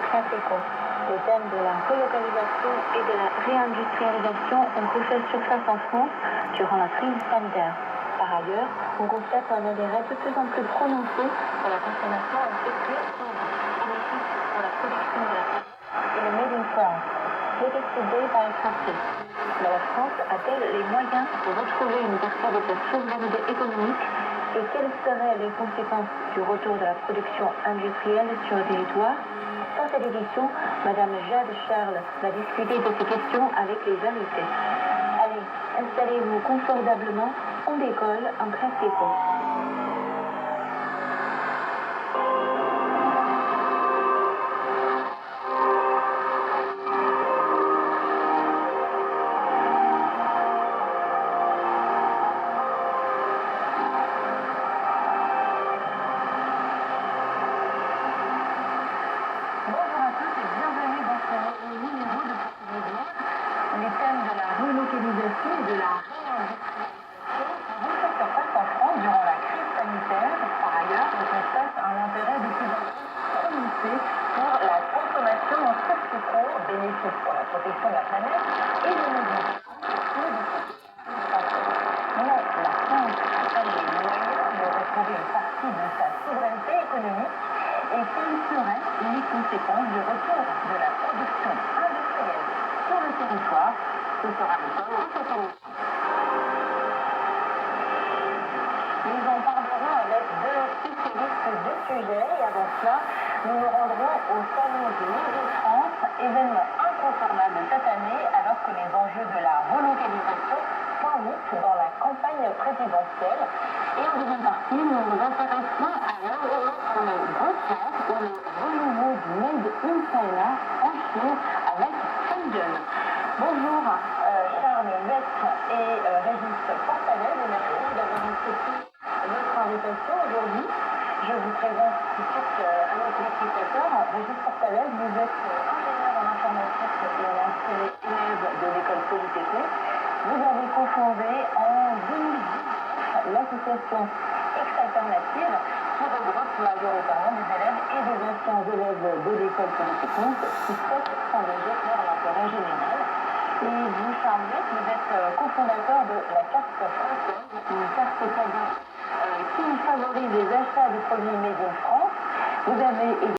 Créateco. Les thèmes de la relocalisation et de la réindustrialisation ont refait surface en France durant la crise sanitaire. Par ailleurs, on constate un intérêt de plus en plus prononcé pour la consommation effectuée en bénéfice pour la production de la France et le Made in France, décidé par les Français. Mais la France a-t-elle les moyens de retrouver une partie de sa souveraineté économique et quelles seraient les conséquences du retour de la production industrielle sur le territoire? Dans cette édition, Madame Jade Charles va discuter de ces questions avec les invités. Allez, installez-vous confortablement, on décolle en Créateco. Les thèmes de la relocalisation et de la réindustrialisation ont refait surface en France durant la crise sanitaire. Par ailleurs, on constate un intérêt de plus en plus prononcé pour la consommation en substitut bénéfice pour la protection de la planète et de nos vies. Mais la France a-t-elle les moyens de retrouver une partie de sa souveraineté économique et quelles seraient les conséquences du retour de la production industrielle sur le territoire? Ce sera le thème de cette émission. Nous en parlerons avec deux spécialistes du sujet et avant cela, nous nous rendrons au Salon du Made in France, événement incontournable cette année alors que les enjeux de la relocalisation s'enlisent dans la campagne présidentielle. Et en deuxième partie, nous nous intéresserons à l'enjeu pour le gros sens pour le renouveau du Made in China en Chine avec Shenzhen. Bonjour Charles Metz et Régis Portalès, et merci d'avoir accepté notre invitation aujourd'hui. Je vous présente tout de suite à nos téléspectateurs. Régis Portalès, vous êtes ingénieur en informatique et ancien élève de l'école Polytechnique. Vous avez cofondé en 2010 l'association Ex-Alternative qui regroupe majoritairement des élèves et des anciens élèves de l'école Polytechnique qui souhaitent s'engager vers l'intérêt général. Et vous, Charles Metz, vous êtes cofondateur de la carte française, une carte cadeau qui favorise les achats de produits Made in France. Vous avez